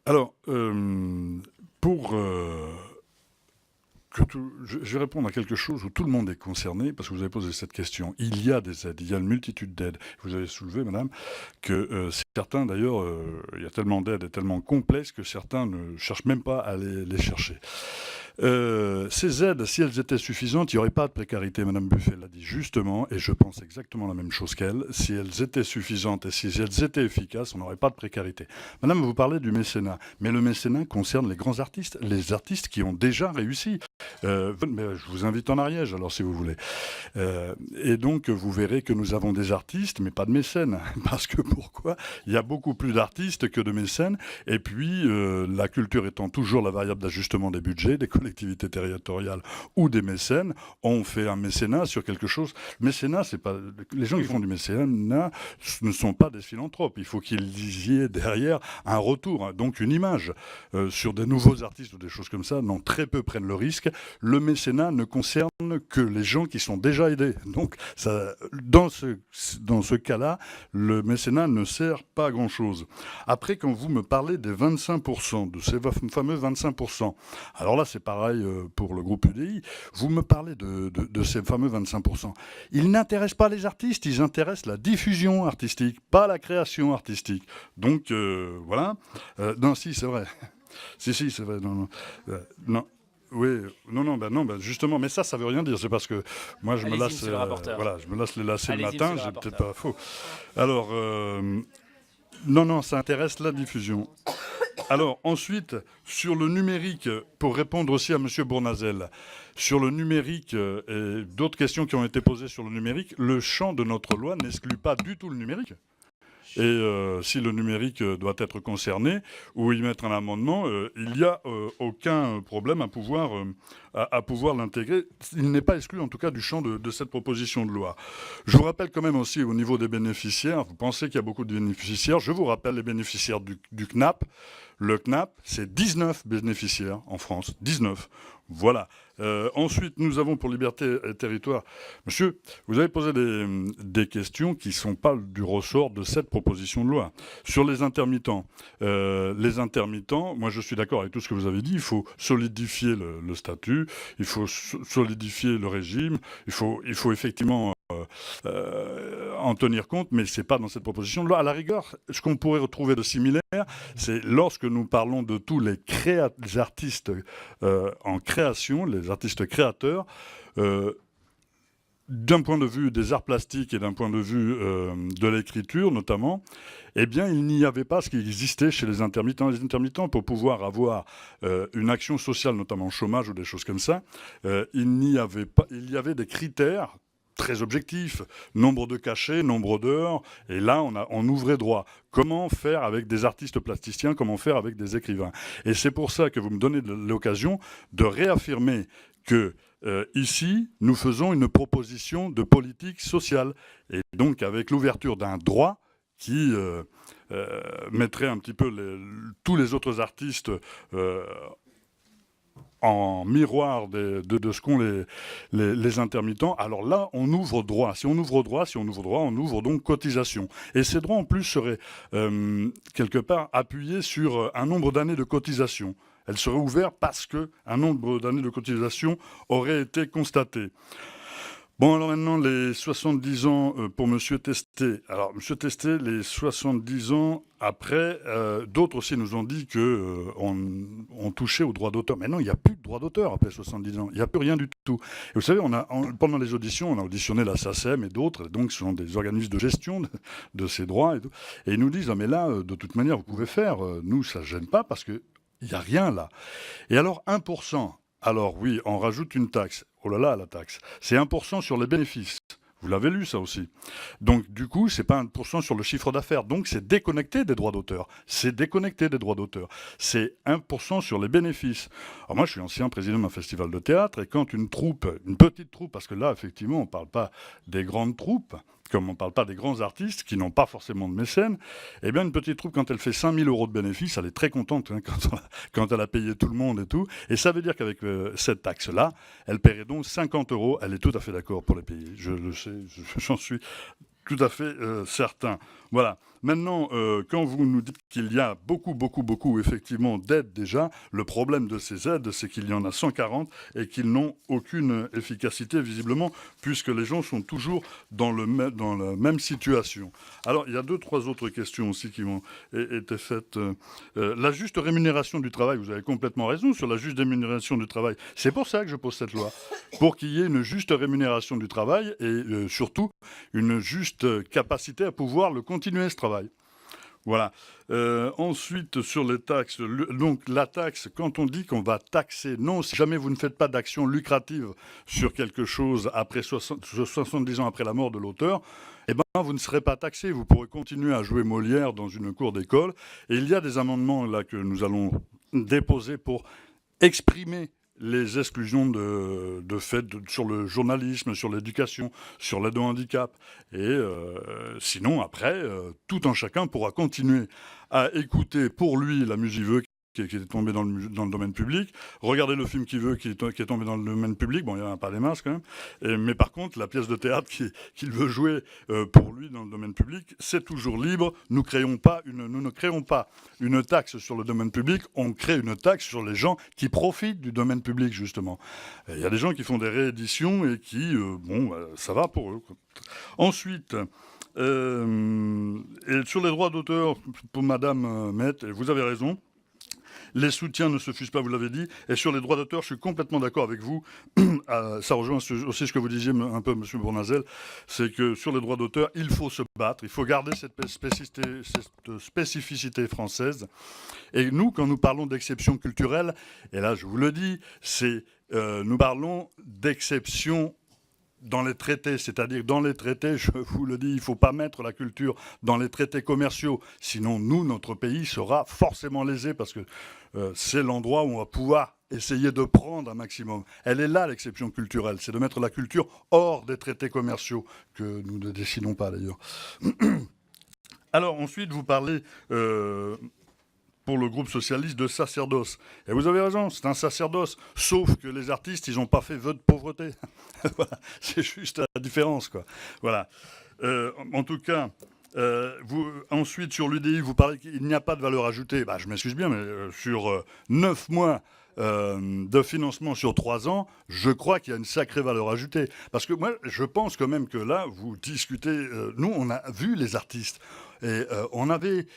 Alors, pour je vais répondre à quelque chose où tout le monde est concerné, parce que vous avez posé cette question. Il y a des aides, il y a une multitude d'aides. Vous avez soulevé, madame, que certains, d'ailleurs, il y a tellement d'aides et tellement complexes que certains ne cherchent même pas à les chercher. Ces aides, si elles étaient suffisantes, il n'y aurait pas de précarité. Madame Buffet l'a dit justement, et je pense exactement la même chose qu'elle. Si elles étaient suffisantes et si elles étaient efficaces, on n'aurait pas de précarité. Madame, vous parlez du mécénat, mais le mécénat concerne les grands artistes, les artistes qui ont déjà réussi. Mais je vous invite en Ariège, alors, si vous voulez. Et donc, vous verrez que nous avons des artistes, mais pas de mécènes. Parce que pourquoi? Il y a beaucoup plus d'artistes que de mécènes. Et puis, la culture étant toujours la variable d'ajustement des budgets, des collectivités territoriales ou des mécènes, on fait un mécénat sur quelque chose. Mécénat, c'est pas... Les gens qui font du mécénat ne sont pas des philanthropes. Il faut qu'il y ait derrière un retour, hein, donc une image. Sur des nouveaux artistes ou des choses comme ça, non, très peu prennent le risque. Le mécénat ne concerne que les gens qui sont déjà aidés. Donc, ça, dans ce cas-là, le mécénat ne sert pas à grand-chose. Après, quand vous me parlez des 25%, de ces fameux 25%, alors là, c'est pareil pour le groupe UDI, vous me parlez de ces fameux 25%. Ils n'intéressent pas les artistes, ils intéressent la diffusion artistique, pas la création artistique. Donc, voilà. Non, si, c'est vrai. Si, c'est vrai. Non, non. Non. Oui, non, justement, mais ça veut rien dire. C'est parce que moi, je me lasse, voilà, je me lasse les lacets le matin. J'ai peut-être pas faux. Alors, non, ça intéresse la diffusion. Alors, ensuite, sur le numérique, pour répondre aussi à Monsieur Bournazel, sur le numérique et d'autres questions qui ont été posées sur le numérique, le champ de notre loi n'exclut pas du tout le numérique. Et si le numérique doit être concerné ou y mettre un amendement, il n'y a aucun problème à pouvoir l'intégrer. Il n'est pas exclu en tout cas du champ de cette proposition de loi. Je vous rappelle quand même aussi au niveau des bénéficiaires, vous pensez qu'il y a beaucoup de bénéficiaires, je vous rappelle les bénéficiaires du CNAP. Le CNAP, c'est 19 bénéficiaires en France, 19. Voilà. Ensuite, nous avons pour Liberté et Territoire. Monsieur, vous avez posé des questions qui ne sont pas du ressort de cette proposition de loi. Sur les intermittents, moi je suis d'accord avec tout ce que vous avez dit, il faut solidifier le statut, il faut solidifier le régime, il faut effectivement en tenir compte, mais ce n'est pas dans cette proposition de loi. À la rigueur, ce qu'on pourrait retrouver de similaire, c'est lorsque nous parlons de tous les artistes en création, les artistes créateurs, d'un point de vue des arts plastiques et d'un point de vue de l'écriture notamment, eh bien, il n'y avait pas ce qui existait chez les intermittents. Les intermittents, pour pouvoir avoir une action sociale, notamment chômage ou des choses comme ça, il y avait des critères très objectif, nombre de cachets, nombre d'heures, et là on ouvrait droit. Comment faire avec des artistes plasticiens, comment faire avec des écrivains? Et c'est pour ça que vous me donnez l'occasion de réaffirmer que ici, nous faisons une proposition de politique sociale, et donc avec l'ouverture d'un droit qui mettrait un petit peu tous les autres artistes en miroir de ce qu'ont les intermittents, alors là, on ouvre droit. Si on ouvre droit, on ouvre donc cotisation. Et ces droits, en plus, seraient quelque part appuyés sur un nombre d'années de cotisation. Elles seraient ouvertes parce qu'un nombre d'années de cotisation aurait été constaté. Bon, alors maintenant, les 70 ans pour M. Testé. Alors, M. Testé, les 70 ans après, d'autres aussi nous ont dit qu'on touchait au droit d'auteur. Mais non, il n'y a plus de droit d'auteur après 70 ans. Il n'y a plus rien du tout. Et vous savez, pendant les auditions, on a auditionné la SACEM et d'autres. Donc, ce sont des organismes de gestion de ces droits. Et tout. Et ils nous disent, ah, mais là, de toute manière, vous pouvez faire. Nous, ça ne gêne pas parce qu'il n'y a rien là. Et alors, 1%. Alors oui, on rajoute une taxe. Oh là là, la taxe. C'est 1% sur les bénéfices. Vous l'avez lu, ça aussi. Donc, du coup, c'est pas 1% sur le chiffre d'affaires. Donc, c'est déconnecté des droits d'auteur. C'est déconnecté des droits d'auteur. C'est 1% sur les bénéfices. Alors, moi, je suis ancien président d'un festival de théâtre, et quand une petite troupe, parce que là, effectivement, on ne parle pas des grandes troupes, comme on ne parle pas des grands artistes qui n'ont pas forcément de mécènes, eh bien, une petite troupe, quand elle fait 5 000 € de bénéfices, elle est très contente hein, quand elle a payé tout le monde et tout. Et ça veut dire qu'avec cette taxe-là, elle paierait donc 50 €. Elle est tout à fait d'accord pour les payer. Je le sais, j'en suis tout à fait certain. Voilà. Maintenant, quand vous nous dites qu'il y a beaucoup, effectivement, d'aides déjà, le problème de ces aides, c'est qu'il y en a 140 et qu'ils n'ont aucune efficacité, visiblement, puisque les gens sont toujours dans la même situation. Alors, il y a 2, 3 autres questions aussi qui ont été faites. La juste rémunération du travail, vous avez complètement raison sur la juste rémunération du travail. C'est pour ça que je pose cette loi, pour qu'il y ait une juste rémunération du travail et surtout une juste capacité à pouvoir le continuer, ce travail. Voilà. Ensuite, sur les taxes, donc la taxe, quand on dit qu'on va taxer, non, si jamais vous ne faites pas d'action lucrative sur quelque chose après 70 ans après la mort de l'auteur, eh ben, vous ne serez pas taxé. Vous pourrez continuer à jouer Molière dans une cour d'école. Et il y a des amendements là que nous allons déposer pour exprimer les exclusions de fait sur le journalisme, sur l'éducation, sur l'aide au handicap. Et sinon, après, tout un chacun pourra continuer à écouter pour lui la musique qu'il veut, qui est tombée dans le domaine public, regarder le film qu'il veut, qui est tombé dans le domaine public. Bon, il n'y en a pas des masses quand même. Mais par contre, la pièce de théâtre qu'il veut jouer pour lui dans le domaine public, c'est toujours libre. Nous ne créons pas une taxe sur le domaine public, on crée une taxe sur les gens qui profitent du domaine public, justement. Il y a des gens qui font des rééditions et qui, ça va pour eux, quoi. Ensuite, et sur les droits d'auteur, pour Madame Met, vous avez raison. Les soutiens ne se fusent pas, vous l'avez dit. Et sur les droits d'auteur, je suis complètement d'accord avec vous. Ça rejoint aussi ce que vous disiez un peu, M. Bournazel. C'est que sur les droits d'auteur, il faut se battre. Il faut garder cette spécificité française. Et nous, quand nous parlons d'exception culturelle, et là, je vous le dis, nous parlons d'exception dans les traités, c'est-à-dire dans les traités, je vous le dis, il ne faut pas mettre la culture dans les traités commerciaux, sinon nous, notre pays sera forcément lésé parce que c'est l'endroit où on va pouvoir essayer de prendre un maximum. Elle est là, l'exception culturelle, c'est de mettre la culture hors des traités commerciaux, que nous ne décidons pas d'ailleurs. Alors ensuite, vous parlez pour le groupe socialiste de sacerdoce. Et vous avez raison, c'est un sacerdoce. Sauf que les artistes, ils n'ont pas fait vœu de pauvreté. Voilà, c'est juste la différence, quoi. Voilà. En tout cas, ensuite, sur l'UDI, vous parlez qu'il n'y a pas de valeur ajoutée. Bah, je m'excuse bien, mais sur 9 mois de financement sur 3 ans, je crois qu'il y a une sacrée valeur ajoutée. Parce que moi, je pense quand même que là, vous discutez... nous, on a vu les artistes. Et on avait...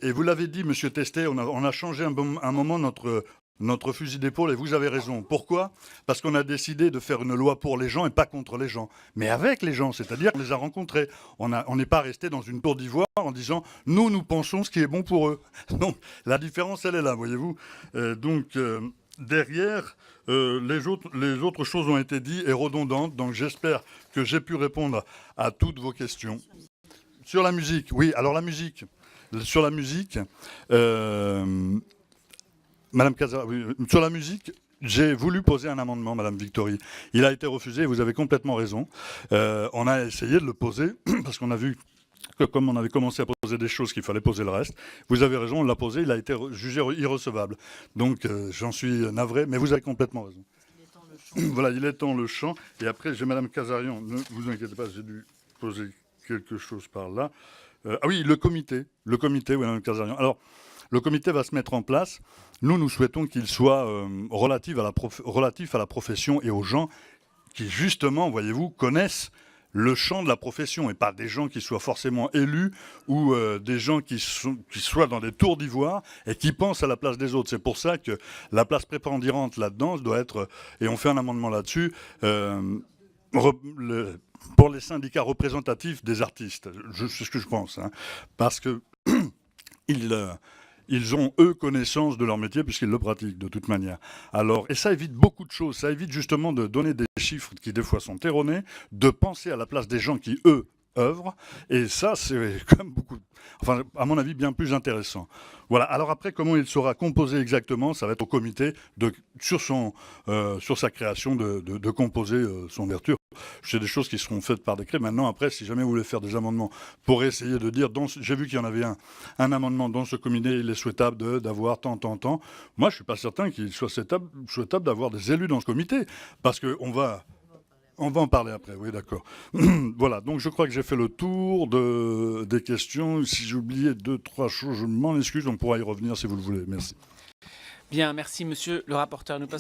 Et vous l'avez dit, Monsieur Testet, on a changé un moment notre fusil d'épaule, et vous avez raison. Pourquoi ? Parce qu'on a décidé de faire une loi pour les gens et pas contre les gens. Mais avec les gens, c'est-à-dire qu'on les a rencontrés. On n'est pas resté dans une tour d'ivoire en disant « nous pensons ce qui est bon pour eux ». Donc la différence, elle est là, voyez-vous. Derrière, les autres choses ont été dites et redondantes, donc j'espère que j'ai pu répondre à toutes vos questions. Sur la musique, oui, alors la musique. Sur la musique, Madame Casar, oui, sur la musique, j'ai voulu poser un amendement, Madame Victory. Il a été refusé, vous avez complètement raison. On a essayé de le poser, parce qu'on a vu que comme on avait commencé à poser des choses, qu'il fallait poser le reste. Vous avez raison, on l'a posé, il a été jugé irrecevable. Donc j'en suis navré, mais vous avez complètement raison. Voilà, il est temps le chant. Et après, j'ai Madame Casarian, ne vous inquiétez pas, j'ai dû poser quelque chose par là. Ah oui, le comité, oui, Madame Casarian. Alors, le comité va se mettre en place. Nous souhaitons qu'il soit relatif à la profession et aux gens qui, justement, voyez-vous, connaissent le champ de la profession et pas des gens qui soient forcément élus ou des gens qui soient dans des tours d'ivoire et qui pensent à la place des autres. C'est pour ça que la place prépondérante là-dedans doit être, et on fait un amendement là-dessus, pour les syndicats représentatifs des artistes. C'est ce que je pense, hein, parce que ils ont, eux, connaissance de leur métier puisqu'ils le pratiquent de toute manière. Alors, et ça évite beaucoup de choses. Ça évite justement de donner des chiffres qui, des fois, sont erronés, de penser à la place des gens qui, eux, œuvrent. Et ça, c'est quand même beaucoup, enfin, à mon avis, bien plus intéressant. Voilà. Alors après, comment il sera composé exactement, ça va être au comité, sur sa création, de composer son ouverture. C'est des choses qui seront faites par décret. Maintenant, après, si jamais vous voulez faire des amendements pour essayer de dire... J'ai vu qu'il y en avait un amendement dans ce comité, il est souhaitable d'avoir tant. Moi, je ne suis pas certain qu'il soit souhaitable d'avoir des élus dans ce comité. Parce qu'on va... On va en parler après, oui, d'accord. Voilà, donc je crois que j'ai fait le tour des questions. Si j'ai oublié 2, 3 choses, je m'en excuse, on pourra y revenir si vous le voulez. Merci. Bien, merci monsieur le rapporteur. Nous passons